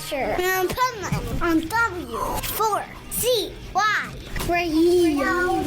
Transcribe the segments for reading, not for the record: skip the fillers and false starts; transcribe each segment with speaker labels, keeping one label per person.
Speaker 1: Asher. And Pipeman on W4CY Radio.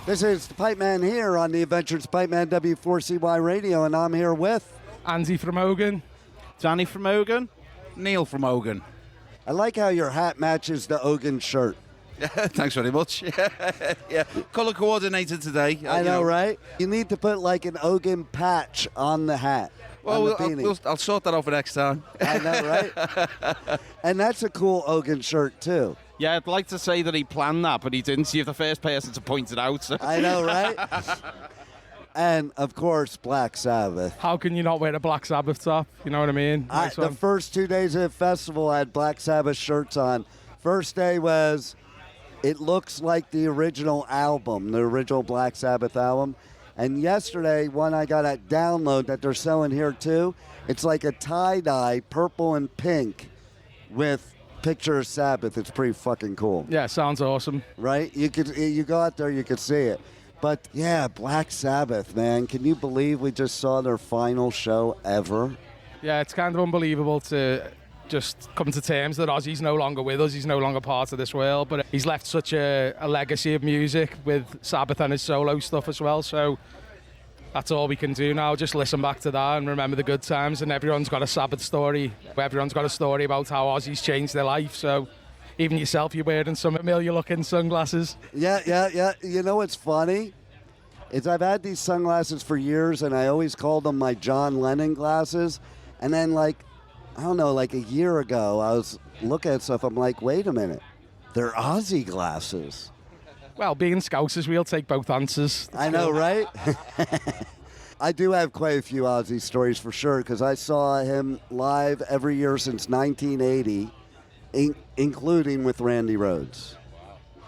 Speaker 2: This is the Pipeman here on the Adventures Pipeman W4CY Radio, and I'm here with
Speaker 3: Andy from Ogun.
Speaker 4: Danny from Ogun. Neil from Ogun.
Speaker 2: I like how your hat matches the Ogun shirt.
Speaker 4: Thanks very much. Yeah. Colour coordinated today.
Speaker 2: I know, right? You need to put like an Ogun patch on the hat.
Speaker 4: Well, I'll sort that out for next time.
Speaker 2: I know, right? And that's a cool Ogun shirt, too.
Speaker 4: Yeah, I'd like to say that he planned that, but he didn't. You're the first person to point it out. So.
Speaker 2: I know, right? And, of course, Black Sabbath.
Speaker 3: How can you not wear a Black Sabbath top? You know what I mean?
Speaker 2: The first 2 days of the festival, I had Black Sabbath shirts on. First day was, it looks like the original album, the original Black Sabbath album. And yesterday, one I got at Download that they're selling here, too, it's like a tie-dye, purple and pink, with picture of Sabbath. It's pretty fucking cool.
Speaker 3: Yeah, sounds awesome.
Speaker 2: Right? You go out there, you could see it. But, yeah, Black Sabbath, man. Can you believe we just saw their final show ever?
Speaker 3: Yeah, it's kind of unbelievable to just come to terms that Ozzy's no longer with us. He's no longer part of this world. But he's left such a legacy of music with Sabbath and his solo stuff as well. So that's all we can do now. Just listen back to that and remember the good times. And everyone's got a Sabbath story. Everyone's got a story about how Ozzy's changed their life. So even yourself, you're wearing some familiar-looking sunglasses.
Speaker 2: Yeah. You know what's funny? Is I've had these sunglasses for years, and I always called them my John Lennon glasses. And then, like a year ago, I was looking at stuff. I'm like, wait a minute. They're Ozzy glasses.
Speaker 3: Well, being Scousers, we'll take both answers.
Speaker 2: I know, right? I do have quite a few Ozzy stories for sure, because I saw him live every year since 1980. Including with Randy Rhoads.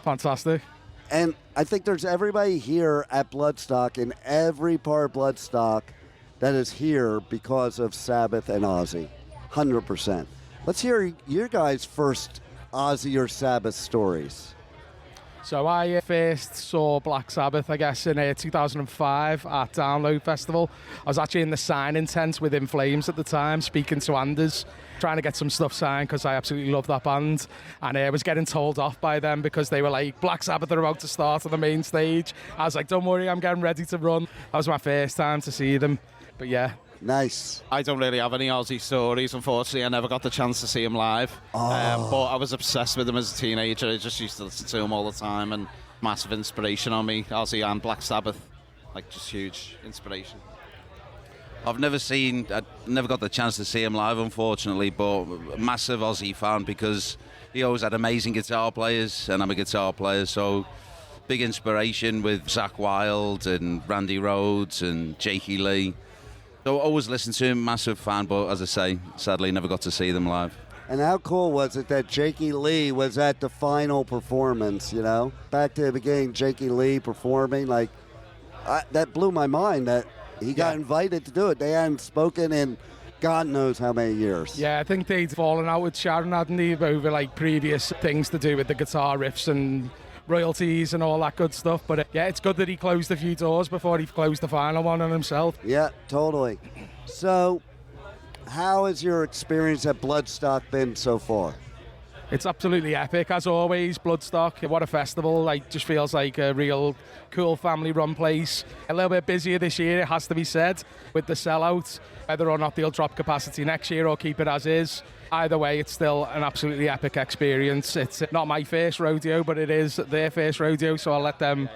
Speaker 3: Fantastic.
Speaker 2: And I think there's everybody here at Bloodstock, in every part of Bloodstock, that is here because of Sabbath and Ozzy. 100%. Let's hear your guys' first Ozzy or Sabbath stories.
Speaker 3: So I first saw Black Sabbath, I guess, in 2005 at Download Festival. I was actually in the signing tent with In Flames at the time, speaking to Anders, trying to get some stuff signed because I absolutely love that band. And I was getting told off by them because they were like, Black Sabbath are about to start on the main stage. I was like, don't worry, I'm getting ready to run. That was my first time to see them. But yeah.
Speaker 2: Nice.
Speaker 4: I don't really have any Ozzy stories, unfortunately. I never got the chance to see him live. But I was obsessed with him as a teenager. I just used to listen to him all the time, and massive inspiration on me. Ozzy and Black Sabbath, like, just huge inspiration. I've never got the chance to see him live, unfortunately, but massive Ozzy fan because he always had amazing guitar players, and I'm a guitar player, so big inspiration with Zakk Wylde and Randy Rhoads and Jakey Lee. So I always listened to him, massive fan, but as I say, sadly never got to see them live.
Speaker 2: And how cool was it that Jakey Lee was at the final performance, you know? Back to the beginning, Jakey Lee performing, like, that blew my mind that he got invited to do it. They hadn't spoken in God knows how many years.
Speaker 3: Yeah, I think they'd fallen out with Sharon, hadn't they, over like previous things to do with the guitar riffs and royalties and all that good stuff. But yeah, it's good that he closed a few doors before he closed the final one on himself.
Speaker 2: Yeah, totally. So, how has your experience at Bloodstock been so far?
Speaker 3: It's absolutely epic, as always. Bloodstock, what a festival. Like, just feels like a real cool family-run place. A little bit busier this year, it has to be said, with the sellout. Whether or not they'll drop capacity next year or keep it as is. Either way, it's still an absolutely epic experience. It's not my first rodeo, but it is their first rodeo, so I'll let them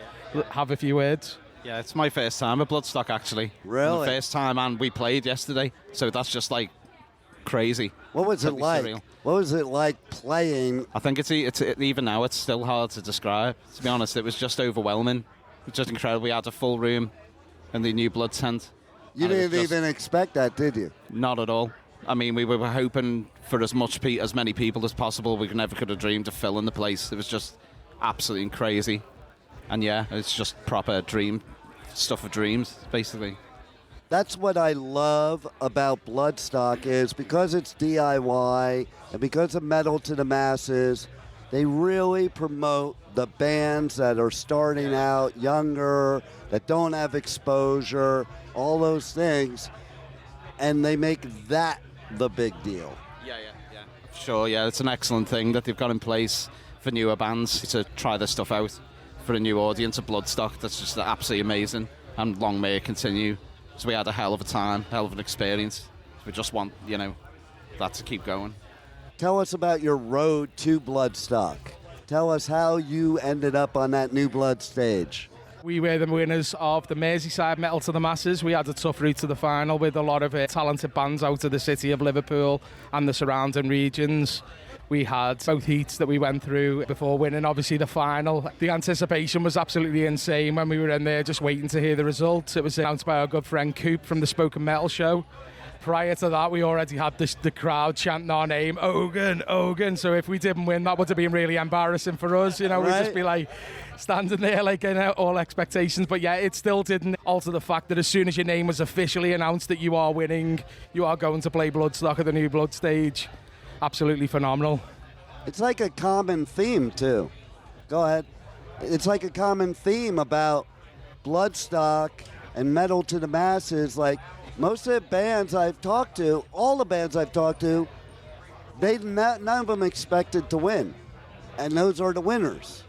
Speaker 3: have a few words.
Speaker 4: Yeah, it's my first time at Bloodstock, actually.
Speaker 2: Really?
Speaker 4: The first time, and we played yesterday, so that's just like crazy.
Speaker 2: What was it like?
Speaker 4: Surreal.
Speaker 2: What was it like playing?
Speaker 4: I think it's even now, it's still hard to describe. To be honest, it was just overwhelming. It was just incredible. We had a full room in the new Blood tent.
Speaker 2: You didn't even expect that, did you?
Speaker 4: Not at all. I mean, we were hoping for as many people as possible. We never could have dreamed of filling the place. It was just absolutely crazy. And yeah, it's just proper dream stuff of dreams, basically.
Speaker 2: That's what I love about Bloodstock is because it's DIY and because of metal to the masses, they really promote the bands that are starting out younger, that don't have exposure, all those things, and they make that the big deal.
Speaker 4: Yeah. Sure, yeah, it's an excellent thing that they've got in place for newer bands to try this stuff out for a new audience of Bloodstock. That's just absolutely amazing, and long may it continue. So we had a hell of a time, hell of an experience. We just want, that to keep going.
Speaker 2: Tell us about your road to Bloodstock. Tell us how you ended up on that New Blood stage.
Speaker 3: We were the winners of the Merseyside Metal to the Masses. We had a tough route to the final with a lot of talented bands out of the city of Liverpool and the surrounding regions. We had both heats that we went through before winning, obviously, the final. The anticipation was absolutely insane when we were in there just waiting to hear the results. It was announced by our good friend Coop from the Spoken Metal Show. Prior to that, we already had the crowd chanting our name, Ogun, Ogun. So if we didn't win, that would have been really embarrassing for us. We'd just be like standing there like in all expectations. But yeah, it still didn't alter the fact that as soon as your name was officially announced that you are winning, you are going to play Bloodstock at the New Blood stage. Absolutely phenomenal.
Speaker 2: It's like a common theme, too. Go ahead. It's like a common theme about Bloodstock and Metal to the Masses. Like, most of the bands I've talked to, all the bands I've talked to, none of them expected to win. And those are the winners.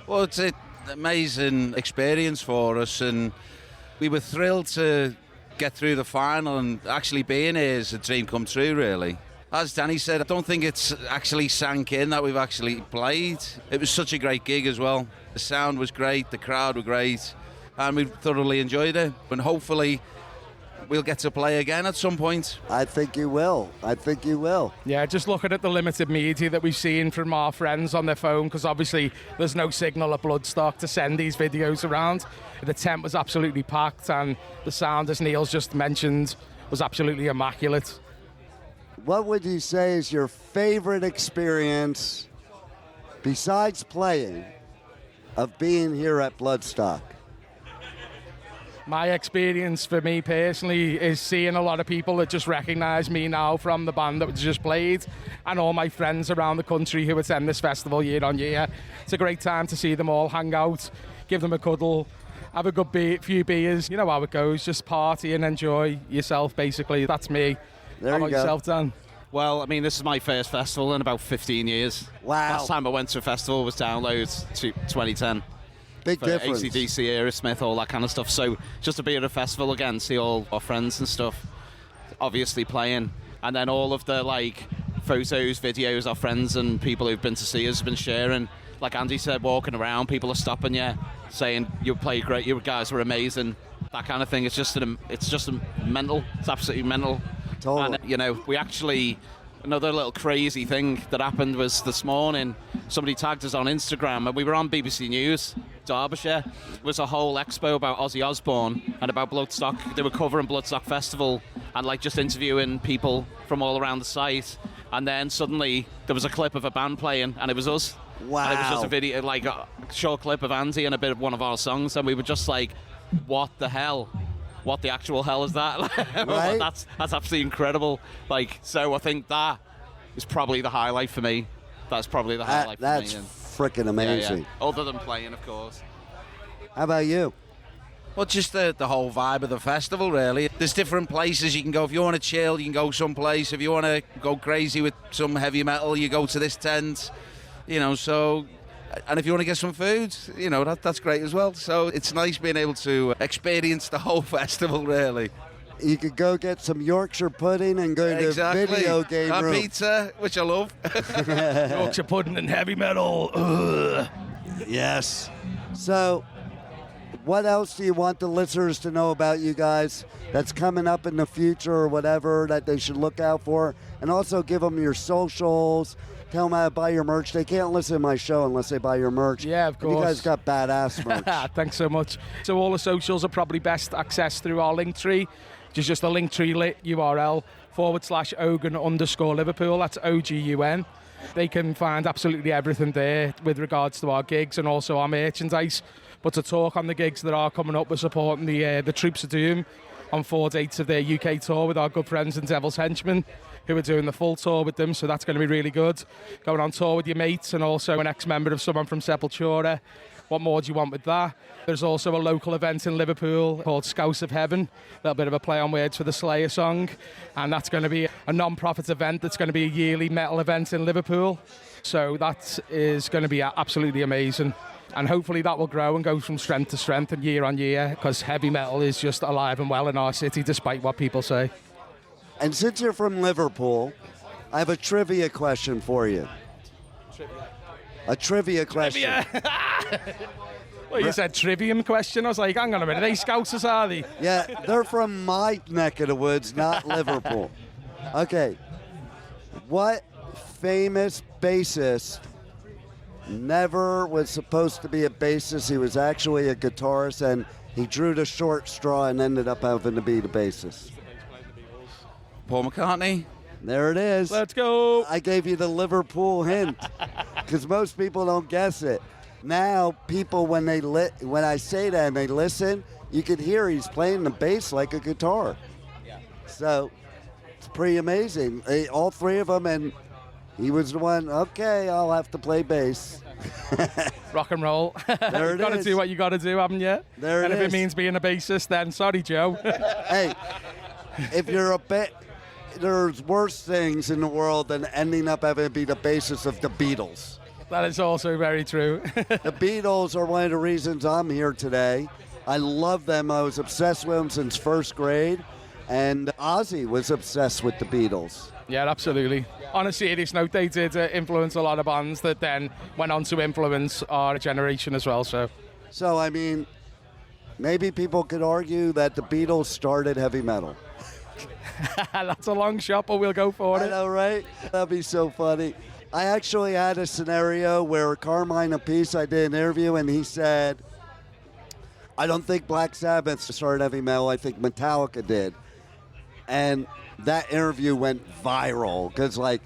Speaker 5: Well, it's an amazing experience for us, and we were thrilled to get through the final, and actually being here is a dream come true, really. As Danny said, I don't think it's actually sank in that we've actually played. It was such a great gig as well. The sound was great, the crowd were great, and we thoroughly enjoyed it. And hopefully we'll get to play again at some point.
Speaker 2: I think you will.
Speaker 3: Yeah, just looking at the limited media that we've seen from our friends on their phone, because obviously there's no signal at Bloodstock to send these videos around. The tent was absolutely packed, and the sound, as Neil's just mentioned, was absolutely immaculate.
Speaker 2: What would you say is your favorite experience, besides playing, of being here at Bloodstock?
Speaker 3: My experience for me personally is seeing a lot of people that just recognise me now from the band that just played, and all my friends around the country who attend this festival year on year. It's a great time to see them all hang out, give them a cuddle, have a good few beers. You know how it goes, just party and enjoy yourself, basically. That's me.
Speaker 2: There
Speaker 3: How
Speaker 2: you
Speaker 3: about
Speaker 2: go.
Speaker 3: yourself, Dan?
Speaker 4: Well, I mean, this is my first festival in about 15 years.
Speaker 2: Wow.
Speaker 4: Last time I went to a festival was Downloads 2010.
Speaker 2: Big
Speaker 4: For
Speaker 2: difference.
Speaker 4: AC/DC, Aerosmith, all that kind of stuff. So just to be at a festival again, see all our friends and stuff, obviously playing, and then all of the photos, videos our friends and people who've been to see us have been sharing. Like Andy said, walking around, people are stopping you, saying you played great, you guys were amazing, that kind of thing. It's just mental. It's absolutely mental.
Speaker 2: Totally.
Speaker 4: And we actually. Another little crazy thing that happened was this morning, somebody tagged us on Instagram, and we were on BBC News, Derbyshire. It was a whole expo about Ozzy Osbourne and about Bloodstock. They were covering Bloodstock Festival and just interviewing people from all around the site. And then suddenly there was a clip of a band playing, and it was us.
Speaker 2: Wow.
Speaker 4: And it was just a video, a short clip of Andy and a bit of one of our songs, and we were just like, what the hell? What the actual hell is that?
Speaker 2: Right?
Speaker 4: That's absolutely incredible. So I think that is probably the highlight for me. That's probably the highlight for me.
Speaker 2: That's freaking amazing.
Speaker 4: Yeah. Other than playing, of course.
Speaker 2: How about you?
Speaker 5: Well, just the whole vibe of the festival, really. There's different places you can go. If you want to chill, you can go someplace. If you want to go crazy with some heavy metal, you go to this tent. And if you want to get some food, that's great as well. So it's nice being able to experience the whole festival, really.
Speaker 2: You could go get some Yorkshire pudding and go to the video game
Speaker 5: and
Speaker 2: room.
Speaker 5: pizza, which I love.
Speaker 3: Yorkshire pudding and heavy metal. Ugh.
Speaker 2: Yes. So, what else do you want the listeners to know about you guys that's coming up in the future or whatever that they should look out for? And also give them your socials. Tell them how to buy your merch. They can't listen to my show unless they buy your merch.
Speaker 3: Yeah, of course.
Speaker 2: You guys got badass merch.
Speaker 3: Thanks so much. So all the socials are probably best accessed through our link tree, which is just a link tree lit URL /Ogun_Liverpool. That's OGUN. They can find absolutely everything there with regards to our gigs and also our merchandise. But to talk on the gigs that are coming up, we're supporting the Troops of Doom on 4 dates of their UK tour with our good friends in Devil's Henchmen, who are doing the full tour with them, so that's going to be really good. Going on tour with your mates and also an ex-member of someone from Sepultura, what more do you want with that? There's also a local event in Liverpool called Scouse of Heaven, a little bit of a play on words for the Slayer song, and that's going to be a non-profit event that's going to be a yearly metal event in Liverpool. So that is going to be absolutely amazing. And hopefully that will grow and go from strength to strength and year on year, because heavy metal is just alive and well in our city, despite what people say.
Speaker 2: And since you're from Liverpool, I have a trivia question for you. A trivia question.
Speaker 3: Well, you said trivium question. I was like, hang on a minute, are they Scousers, are they?
Speaker 2: Yeah, they're from my neck of the woods, not Liverpool. Okay. What famous bassist never was supposed to be a bassist? He was actually a guitarist, and he drew the short straw and ended up having to be the bassist.
Speaker 5: Paul McCartney.
Speaker 2: There it is.
Speaker 3: Let's go.
Speaker 2: I gave you the Liverpool hint because most people don't guess it. Now, people, when I say that and they listen, you can hear he's playing the bass like a guitar.
Speaker 3: Yeah.
Speaker 2: So it's pretty amazing. All three of them, and he was the one, okay, I'll have to play bass.
Speaker 3: Rock and roll.
Speaker 2: There it
Speaker 3: You've got to
Speaker 2: is.
Speaker 3: do what you got to do, haven't you?
Speaker 2: There it
Speaker 3: and if
Speaker 2: is.
Speaker 3: it means being a bassist, then sorry, Joe.
Speaker 2: Hey, if you're there's worse things in the world than ending up having to be the bassist of the Beatles.
Speaker 3: That is also very true.
Speaker 2: The Beatles are one of the reasons I'm here today. I love them. I was obsessed with them since first grade. And Ozzy was obsessed with the Beatles.
Speaker 3: Yeah, absolutely. On a serious note, they did influence a lot of bands that then went on to influence our generation as well. So,
Speaker 2: I mean, maybe people could argue that the Beatles started heavy metal.
Speaker 3: that's a long shot, but we'll go for
Speaker 2: I
Speaker 3: it.
Speaker 2: know, right? That'd be so funny. I actually had a scenario where Carmine Appice, I did an interview, and he said, I don't think Black Sabbath started heavy metal. I think Metallica did. And that interview went viral because, like,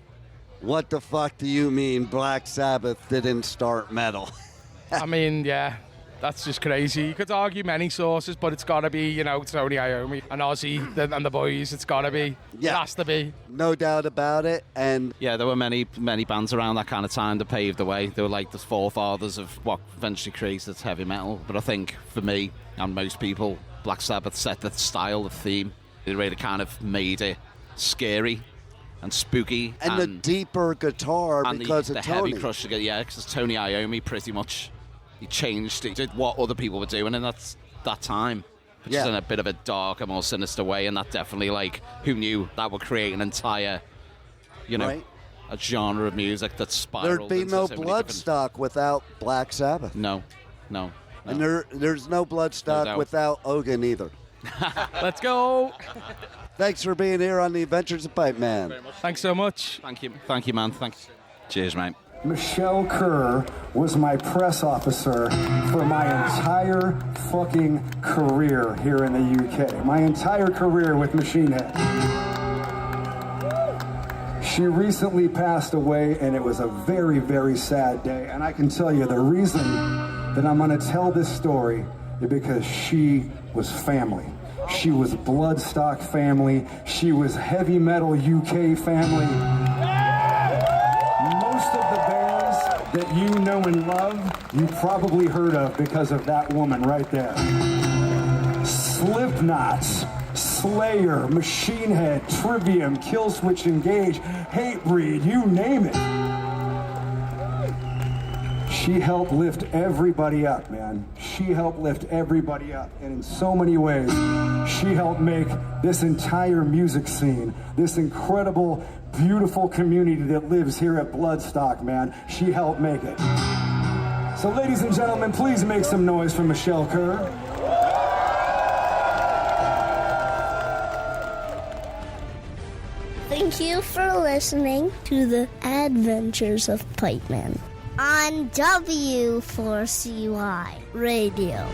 Speaker 2: what the fuck do you mean Black Sabbath didn't start metal?
Speaker 3: I mean, yeah, that's just crazy. You could argue many sources, but it's got to be, Tony Iommi and Ozzy and the boys. It's got to be.
Speaker 2: Yeah.
Speaker 3: It has to be.
Speaker 2: No doubt about it. And
Speaker 4: Yeah, there were many bands around that kind of time that paved the way. They were like the forefathers of what eventually created heavy metal. But I think for me and most people, Black Sabbath set the style, the theme. It really kind of made it scary and spooky.
Speaker 2: and the deeper guitar
Speaker 4: and
Speaker 2: because
Speaker 4: the
Speaker 2: of
Speaker 4: heavy
Speaker 2: Tony.
Speaker 4: crush again, yeah, because Tony Iommi pretty much he changed. He did what other people were doing in that time, just in a bit of a darker, more sinister way. And that definitely, like, who knew that would create an entire,
Speaker 2: Right.
Speaker 4: a genre of music that spiraled.
Speaker 2: There'd be
Speaker 4: into
Speaker 2: no
Speaker 4: so many different-
Speaker 2: Bloodstock without Black Sabbath.
Speaker 4: No.
Speaker 2: And there's no Bloodstock
Speaker 4: doubt.
Speaker 2: without Ogun either.
Speaker 3: Let's go.
Speaker 2: Thanks for being here on the Adventures of Pipeman.
Speaker 3: Thanks so much.
Speaker 4: Thank you, man. Thanks. Cheers, mate.
Speaker 6: Michelle Kerr was my press officer for my entire fucking career here in the UK. My entire career with Machine Head. She recently passed away, and it was a very, very sad day. And I can tell you the reason that I'm going to tell this story is because she was family. She was Bloodstock family. She was heavy metal UK family. Most of the bands that you know and love, you probably heard of because of that woman right there. Slipknot, Slayer, Machine Head, Trivium, Killswitch Engage, Hatebreed, you name it. She helped lift everybody up, man. She helped lift everybody up. And in so many ways, she helped make this entire music scene, this incredible, beautiful community that lives here at Bloodstock, man. She helped make it. So ladies and gentlemen, please make some noise for Michelle Kerr.
Speaker 1: Thank you for listening to the Adventures of Pipeman on W4CY Radio.